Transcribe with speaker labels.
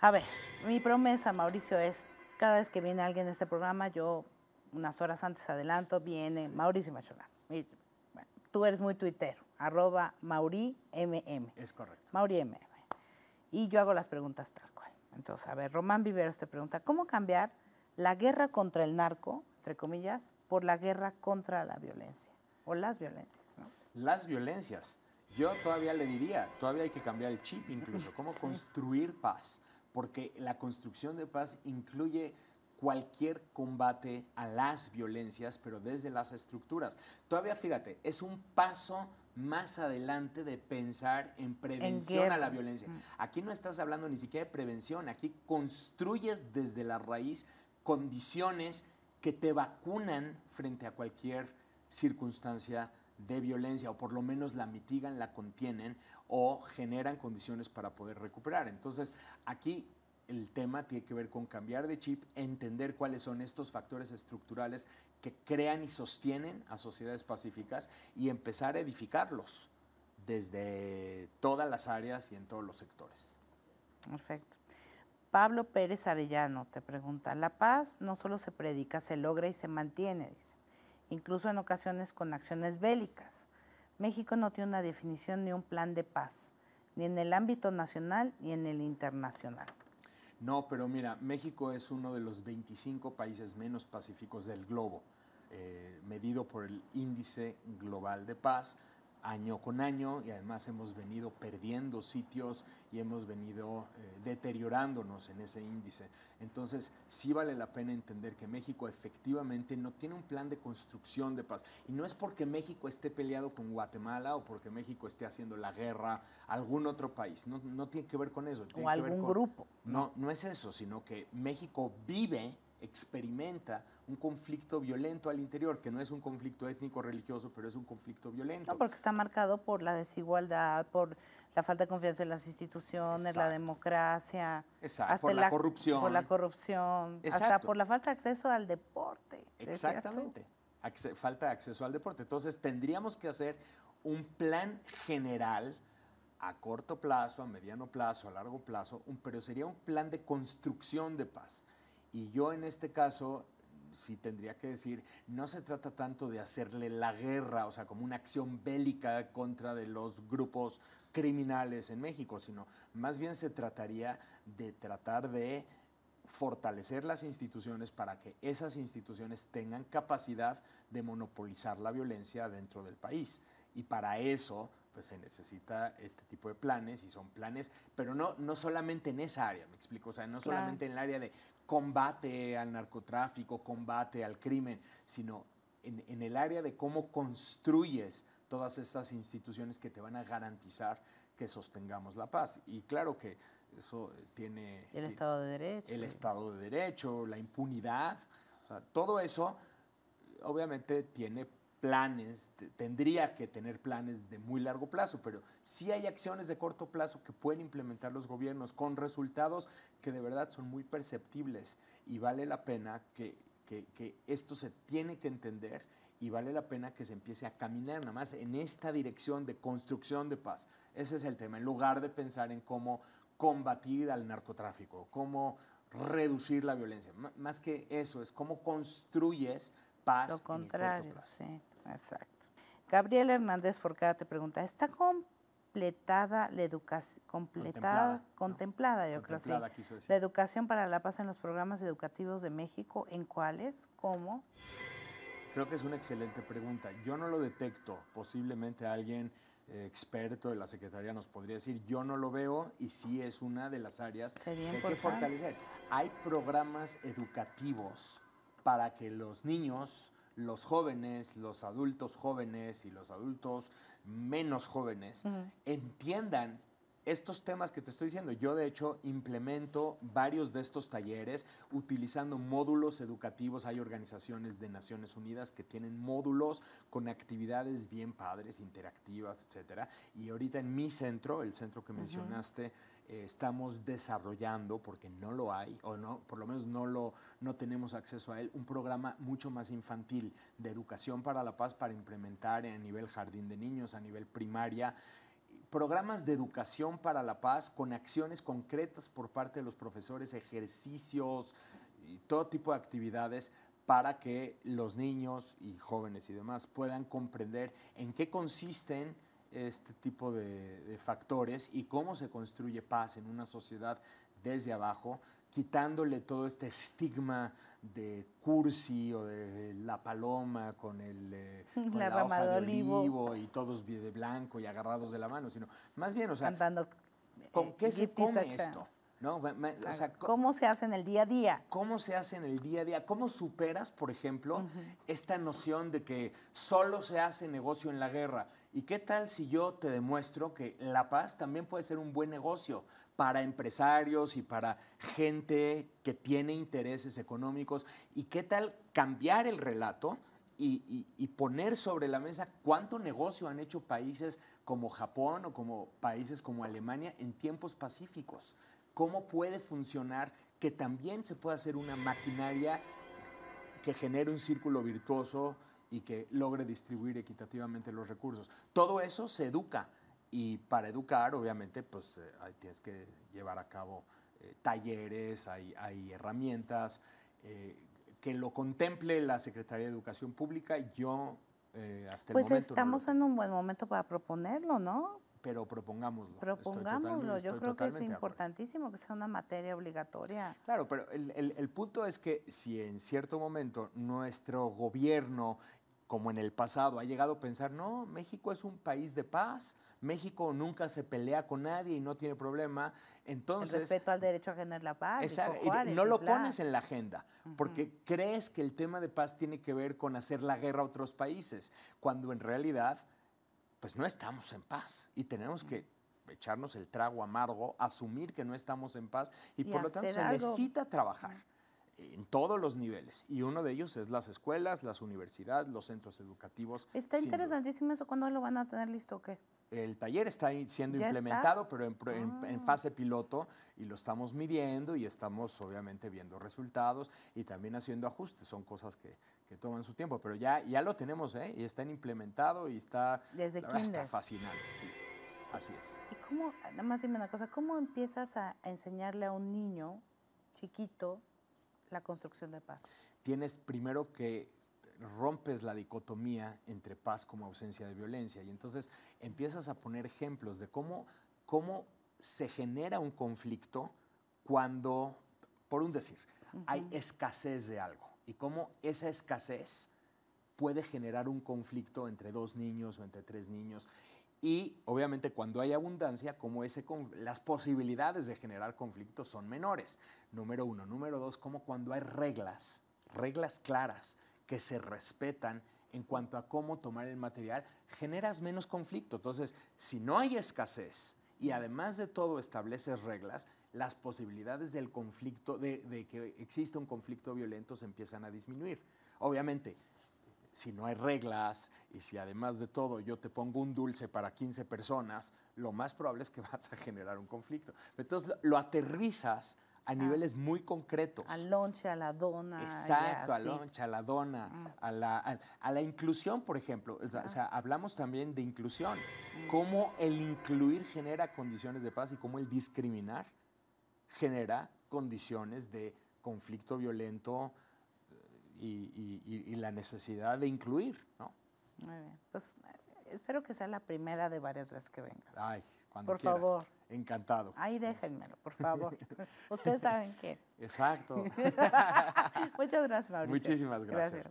Speaker 1: A ver, mi promesa, Mauricio, es cada vez que viene alguien a este programa, yo unas horas antes adelanto, viene Mauricio Machular. Bueno, tú eres muy tuitero, @MauriMM.
Speaker 2: Es correcto.
Speaker 1: MauriMM. Y yo hago las preguntas tal cual. Entonces, a ver, Román Viveros te pregunta, ¿cómo cambiar la guerra contra el narco, entre comillas, por la guerra contra la violencia? O las violencias, ¿no?
Speaker 2: Las violencias. Yo todavía le diría, todavía hay que cambiar el chip incluso, cómo construir paz, porque la construcción de paz incluye cualquier combate a las violencias, pero desde las estructuras. Todavía, fíjate, es un paso más adelante de pensar en prevención a la violencia. Aquí no estás hablando ni siquiera de prevención, aquí construyes desde la raíz condiciones que te vacunan frente a cualquier circunstancia de violencia, o por lo menos la mitigan, la contienen o generan condiciones para poder recuperar. Entonces, aquí el tema tiene que ver con cambiar de chip, entender cuáles son estos factores estructurales que crean y sostienen a sociedades pacíficas y empezar a edificarlos desde todas las áreas y en todos los sectores.
Speaker 1: Perfecto. Pablo Pérez Arellano te pregunta, la paz no solo se predica, se logra y se mantiene, dice, incluso en ocasiones con acciones bélicas. México no tiene una definición ni un plan de paz, ni en el ámbito nacional ni en el internacional.
Speaker 2: No, pero mira, México es uno de los 25 países menos pacíficos del globo, medido por el Índice Global de Paz, año con año, y además hemos venido perdiendo sitios y hemos venido deteriorándonos en ese índice. Entonces, sí vale la pena entender que México efectivamente no tiene un plan de construcción de paz. Y no es porque México esté peleado con Guatemala o porque México esté haciendo la guerra a algún otro país. No, no tiene que ver con eso.
Speaker 1: O algún grupo.
Speaker 2: No, no es eso, sino que México experimenta un conflicto violento al interior, que no es un conflicto étnico-religioso, pero es un conflicto violento.
Speaker 1: No, porque está marcado por la desigualdad, por la falta de confianza en las instituciones,
Speaker 2: Exacto,
Speaker 1: la democracia,
Speaker 2: hasta por la corrupción.
Speaker 1: Por la corrupción, hasta por la falta de acceso al deporte.
Speaker 2: Exactamente, falta de acceso al deporte. Entonces tendríamos que hacer un plan general a corto plazo, a mediano plazo, a largo plazo, pero sería un plan de construcción de paz. Y yo en este caso, sí tendría que decir, no se trata tanto de hacerle la guerra, o sea, como una acción bélica contra de los grupos criminales en México, sino más bien se trataría de tratar de fortalecer las instituciones para que esas instituciones tengan capacidad de monopolizar la violencia dentro del país. Y para eso pues se necesita este tipo de planes, y son planes, pero no solamente en esa área, me explico, o sea, no solamente en el área de combate al narcotráfico, combate al crimen, sino en el área de cómo construyes todas estas instituciones que te van a garantizar que sostengamos la paz. Y claro que eso tiene
Speaker 1: el Estado de Derecho.
Speaker 2: El Estado de Derecho, la impunidad, o sea, todo eso obviamente tiene planes, tendría que tener planes de muy largo plazo, pero sí hay acciones de corto plazo que pueden implementar los gobiernos con resultados que de verdad son muy perceptibles, y vale la pena que esto se tiene que entender, y vale la pena que se empiece a caminar nada más en esta dirección de construcción de paz. Ese es el tema, en lugar de pensar en cómo combatir al narcotráfico, cómo reducir la violencia. Más que eso, es cómo construyes paz.
Speaker 1: Lo contrario, sí, exacto. Gabriel Hernández Forcada te pregunta, ¿está completada la educación, contemplada, yo creo, sí, la educación para la paz en los programas educativos de México? ¿En cuáles? ¿Cómo?
Speaker 2: Creo que es una excelente pregunta. Yo no lo detecto. Posiblemente alguien experto de la Secretaría nos podría decir, yo no lo veo, y sí es una de las áreas que hay que fortalecer. Hay programas educativos para que los niños, los jóvenes, los adultos jóvenes y los adultos menos jóvenes entiendan estos temas que te estoy diciendo. Yo, de hecho, implemento varios de estos talleres utilizando módulos educativos. Hay organizaciones de Naciones Unidas que tienen módulos con actividades bien padres, interactivas, etcétera. Y ahorita en mi centro, el centro que mencionaste, estamos desarrollando, porque no lo hay, o no, por lo menos no tenemos acceso a él, un programa mucho más infantil de educación para la paz para implementar a nivel jardín de niños, a nivel primaria, programas de educación para la paz con acciones concretas por parte de los profesores, ejercicios y todo tipo de actividades para que los niños y jóvenes y demás puedan comprender en qué consisten este tipo de factores y cómo se construye paz en una sociedad desde abajo, quitándole todo este estigma de cursi o de la paloma con con
Speaker 1: La
Speaker 2: la
Speaker 1: rama
Speaker 2: hoja
Speaker 1: de
Speaker 2: de
Speaker 1: olivo.
Speaker 2: olivo y todos de blanco y agarrados de la mano, sino más bien, o sea,
Speaker 1: Cantando
Speaker 2: ¿con qué se
Speaker 1: Give Peace a
Speaker 2: come
Speaker 1: Chance.
Speaker 2: esto? ¿No? O sea,
Speaker 1: Exacto. ¿Cómo se hace en el día a día?
Speaker 2: ¿cómo se hace en el día a día? ¿Cómo superas, por ejemplo, esta noción de que solo se hace negocio en la guerra? ¿Y qué tal si yo te demuestro que la paz también puede ser un buen negocio para empresarios y para gente que tiene intereses económicos? ¿Y qué tal cambiar el relato y poner sobre la mesa cuánto negocio han hecho países como Japón o como países como Alemania en tiempos pacíficos? ¿Cómo puede funcionar que también se pueda hacer una maquinaria que genere un círculo virtuoso y que logre distribuir equitativamente los recursos? Todo eso se educa y para educar, obviamente, pues tienes que llevar a cabo talleres, hay herramientas que lo contemple la Secretaría de Educación Pública. Yo hasta el
Speaker 1: Pues
Speaker 2: momento
Speaker 1: estamos
Speaker 2: no lo
Speaker 1: en un buen momento para proponerlo, ¿no?
Speaker 2: pero propongámoslo.
Speaker 1: Propongámoslo. Yo
Speaker 2: Estoy
Speaker 1: creo que es
Speaker 2: totalmente de acuerdo.
Speaker 1: importantísimo que sea una materia obligatoria.
Speaker 2: Claro, pero el punto es que si en cierto momento nuestro gobierno, como en el pasado, ha llegado a pensar, no, México es un país de paz, México nunca se pelea con nadie y no tiene problema, entonces...
Speaker 1: El respeto al derecho ajeno es la paz.
Speaker 2: Exacto,
Speaker 1: Dijo Juárez,
Speaker 2: no lo
Speaker 1: bla.
Speaker 2: pones en la agenda, porque crees que el tema de paz tiene que ver con hacer la guerra a otros países, cuando en realidad, pues no estamos en paz y tenemos que echarnos el trago amargo, asumir que no estamos en paz y por lo tanto
Speaker 1: hacer
Speaker 2: se
Speaker 1: algo.
Speaker 2: necesita trabajar en todos los niveles y uno de ellos es las escuelas, las universidades, los centros educativos.
Speaker 1: Está
Speaker 2: sin duda.
Speaker 1: interesantísimo eso. ¿Cuándo lo van a tener listo o qué?
Speaker 2: El taller está siendo
Speaker 1: ¿Ya
Speaker 2: implementado,
Speaker 1: está?
Speaker 2: pero en fase piloto y lo estamos midiendo y estamos obviamente viendo resultados y también haciendo ajustes. Son cosas que toman su tiempo, pero ya lo tenemos, y está implementado y está,
Speaker 1: Desde
Speaker 2: la verdad,
Speaker 1: kinder.
Speaker 2: está fascinante, sí, así es.
Speaker 1: ¿Y cómo, nada más dime una cosa, cómo empiezas a enseñarle a un niño chiquito la construcción de paz?
Speaker 2: Tienes primero que rompes la dicotomía entre paz como ausencia de violencia y entonces empiezas a poner ejemplos de cómo se genera un conflicto cuando, por un decir, hay escasez de algo y cómo esa escasez puede generar un conflicto entre dos niños o entre tres niños. Y obviamente cuando hay abundancia, como las posibilidades de generar conflictos son menores. Número uno. Número dos, como cuando hay reglas claras que se respetan en cuanto a cómo tomar el material, generas menos conflicto. Entonces, si no hay escasez y además de todo estableces reglas, las posibilidades del conflicto, de que exista un conflicto violento se empiezan a disminuir. Obviamente, si no hay reglas y si además de todo yo te pongo un dulce para 15 personas, lo más probable es que vas a generar un conflicto. Entonces lo aterrizas a niveles muy concretos.
Speaker 1: Al lonche, a la dona.
Speaker 2: Exacto, al lonche, a la dona, a la inclusión, por ejemplo. O sea, hablamos también de inclusión. Cómo el incluir genera condiciones de paz y cómo el discriminar genera condiciones de conflicto violento, y la necesidad de incluir, ¿no?
Speaker 1: Muy bien. Pues espero que sea la primera de varias veces que vengas.
Speaker 2: Ay, cuando
Speaker 1: por
Speaker 2: quieras.
Speaker 1: favor.
Speaker 2: Encantado.
Speaker 1: Ahí déjenmelo, por favor. Ustedes saben qué.
Speaker 2: Exacto.
Speaker 1: Muchas gracias, Mauricio.
Speaker 2: Muchísimas gracias.